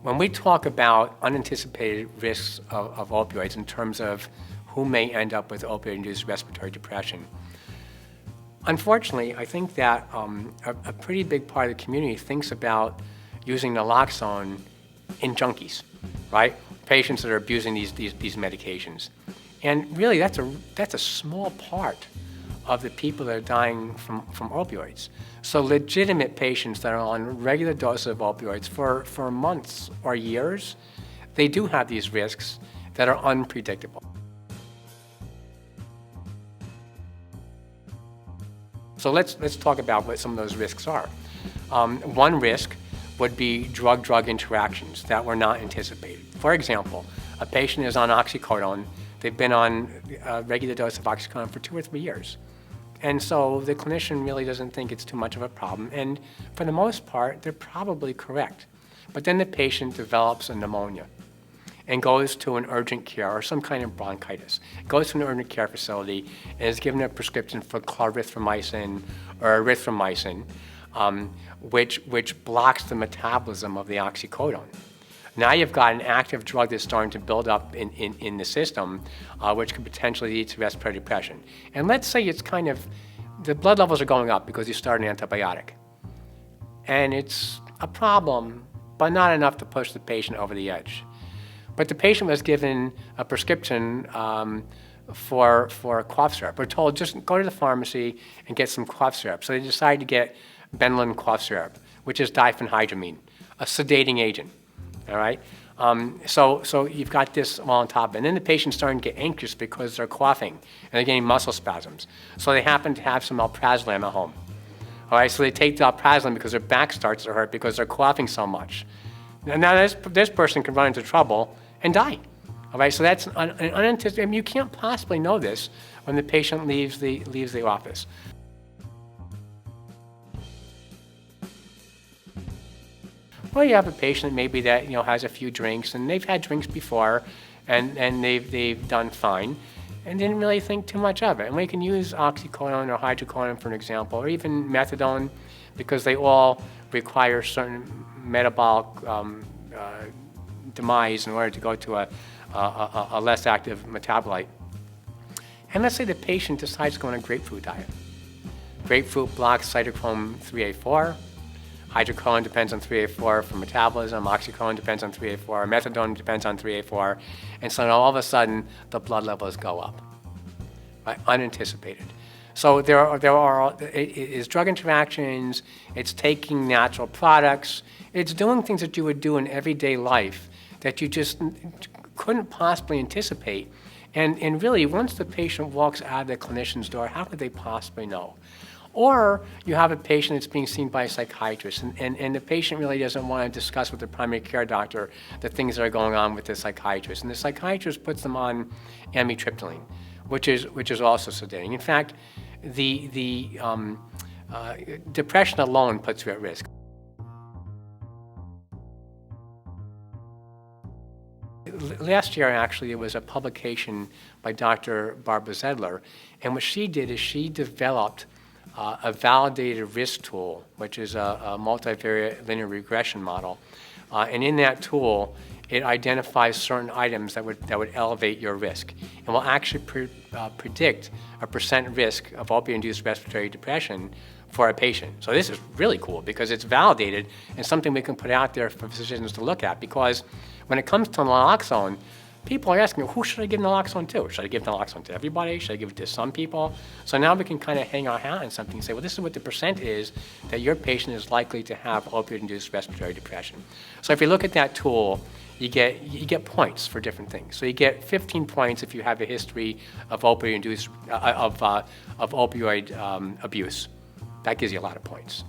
When we talk about unanticipated risks of opioids in terms of who may end up with opioid-induced respiratory depression, unfortunately, I think that a pretty big part of the community thinks about using naloxone in junkies, right? Patients that are abusing these medications. And really, that's a small part of the people that are dying from opioids. So legitimate patients that are on regular doses of opioids for months or years, they do have these risks that are unpredictable. So let's talk about what some of those risks are. One risk would be drug-drug interactions that were not anticipated. For example, a patient is on oxycodone. They've been on a regular dose of oxycodone for 2 or 3 years. And so the clinician really doesn't think it's too much of a problem. And for the most part, they're probably correct. But then the patient develops a pneumonia and goes to an urgent care or some kind of bronchitis, goes to an urgent care facility and is given a prescription for clarithromycin or erythromycin, which blocks the metabolism of the oxycodone. Now you've got an active drug that's starting to build up in the system, which could potentially lead to respiratory depression. And let's say it's the blood levels are going up because you start an antibiotic. And it's a problem, but not enough to push the patient over the edge. But the patient was given a prescription for cough syrup. We're told just go to the pharmacy and get some cough syrup. So they decided to get Benylin cough syrup, which is diphenhydramine, a sedating agent. All right. So you've got this all on top of it. And then the patient's starting to get anxious because they're coughing and they're getting muscle spasms. So they happen to have some alprazolam at home. All right. So they take the alprazolam because their back starts to hurt because they're coughing so much. Now this person can run into trouble and die. All right. So that's an unanticipated. I mean, you can't possibly know this when the patient leaves the office. Well, you have a patient maybe that has a few drinks and they've had drinks before, and they've done fine, and didn't really think too much of it. And we can use oxycodone or hydrocodone for an example, or even methadone, because they all require certain metabolic demise in order to go to a less active metabolite. And let's say the patient decides to go on a grapefruit diet. Grapefruit blocks cytochrome 3A4. Hydrocodone depends on 3A4 for metabolism, oxycodone depends on 3A4, methadone depends on 3A4, and so now all of a sudden the blood levels go up, right? Unanticipated. So it's drug interactions, it's taking natural products, it's doing things that you would do in everyday life that you just couldn't possibly anticipate. And really, once the patient walks out of the clinician's door, how could they possibly know? Or you have a patient that's being seen by a psychiatrist, and the patient really doesn't want to discuss with the primary care doctor the things that are going on with the psychiatrist. And the psychiatrist puts them on amitriptyline, which is also sedating. In fact, the depression alone puts you at risk. Last year, actually, there was a publication by Dr. Barbara Zedler, and what she did is she developed a validated risk tool, which is a multivariate linear regression model. And in that tool, it identifies certain items that would elevate your risk, and will actually predict a percent risk of opioid-induced respiratory depression for a patient. So this is really cool because it's validated and something we can put out there for physicians to look at, because when it comes to naloxone, people are asking, who should I give naloxone to? Should I give naloxone to everybody? Should I give it to some people? So now we can kind of hang our hat on something and say, well, this is what the percent is that your patient is likely to have opioid-induced respiratory depression. So if you look at that tool, you get points for different things. So you get 15 points if you have a history of opioid-induced opioid abuse. That gives you a lot of points.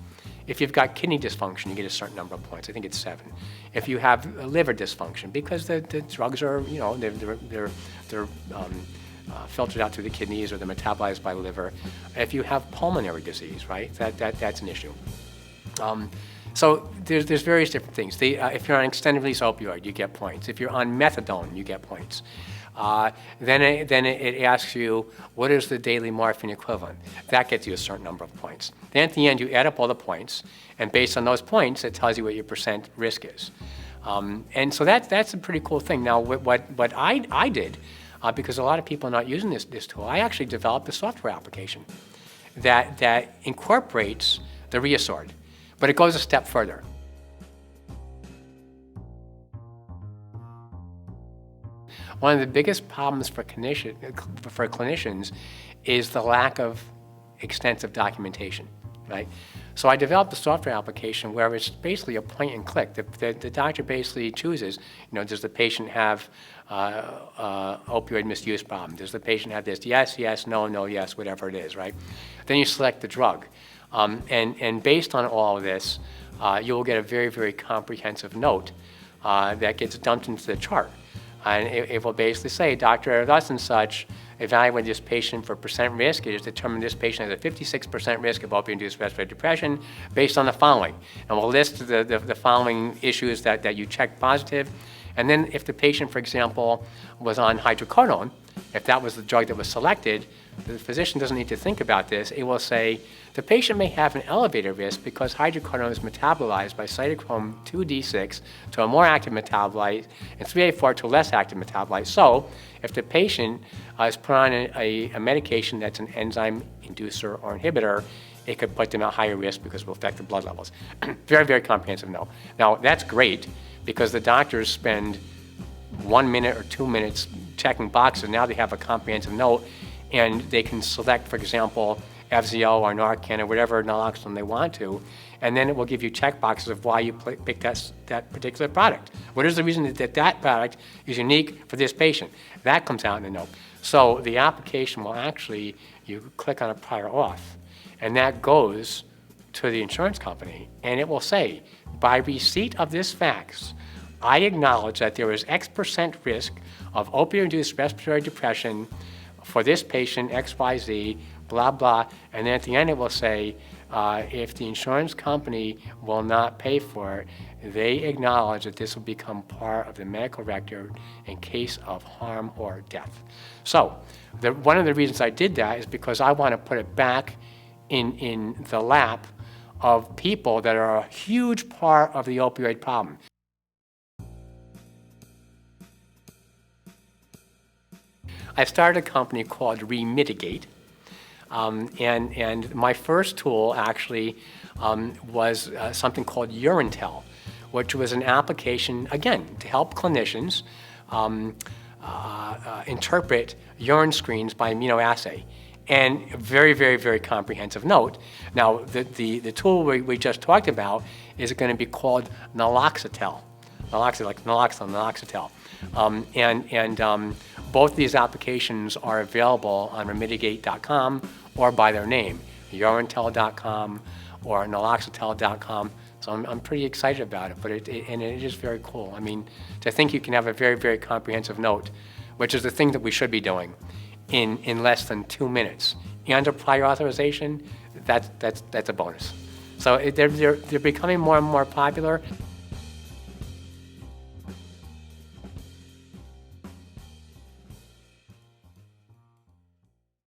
If you've got kidney dysfunction, you get a certain number of points. I think it's 7. If you have liver dysfunction, because the drugs are, they're filtered out through the kidneys or they're metabolized by the liver. If you have pulmonary disease, right, that's an issue. So there's various different things. If you're on extended release opioid, you get points. If you're on methadone, you get points. Then it asks you, what is the daily morphine equivalent? That gets you a certain number of points. Then at the end, you add up all the points, and based on those points, it tells you what your percent risk is. And so that's a pretty cool thing. Now, what I did, because a lot of people are not using this tool, I actually developed a software application that incorporates the Reassort, but it goes a step further. One of the biggest problems for clinicians is the lack of extensive documentation, right? So I developed a software application where it's basically a point and click. The doctor basically chooses, does the patient have opioid misuse problem? Does the patient have this? Yes, yes, no, no, yes, whatever it is, right? Then you select the drug. And based on all of this, you will get a very, very comprehensive note that gets dumped into the chart. And it will basically say, Dr. thus and such evaluated this patient for percent risk. It has determined this patient has a 56% risk of opioid-induced respiratory depression based on the following. And we'll list the following issues that you checked positive. And then if the patient, for example, was on hydrocodone, if that was the drug that was selected, the physician doesn't need to think about this. It will say, the patient may have an elevated risk because hydrocodone is metabolized by cytochrome 2D6 to a more active metabolite and 3A4 to a less active metabolite. So if the patient is put on a medication that's an enzyme inducer or inhibitor, it could put them at higher risk because it will affect the blood levels. Very, very comprehensive note. Now, that's great because the doctors spend 1 minute or 2 minutes checking boxes. Now they have a comprehensive note, and they can select, for example, FZO or Narcan or whatever naloxone they want to, and then it will give you check boxes of why you picked that particular product. What is the reason that product is unique for this patient? That comes out in the note. So the application will actually, you click on a prior auth, and that goes to the insurance company, and it will say, by receipt of this fax, I acknowledge that there is X% risk of opioid-induced respiratory depression for this patient, XYZ, blah, blah, and then at the end it will say, if the insurance company will not pay for it, they acknowledge that this will become part of the medical record in case of harm or death. So one of the reasons I did that is because I want to put it back in the lap of people that are a huge part of the opioid problem. I started a company called Remitigate, and my first tool actually was something called Urintel, which was an application, again, to help clinicians interpret urine screens by immunoassay. And very, very, very comprehensive note. Now, the tool we just talked about is going to be called Naloxatel. Naloxatel, like naloxone, Naloxatel. Both these applications are available on Remitigate.com or by their name, Urintel.com or Naloxatel.com. So I'm pretty excited about it, but it is very cool. I mean, to think you can have a very, very comprehensive note, which is the thing that we should be doing, in less than 2 minutes, and a prior authorization, that's a bonus. So they're becoming more and more popular.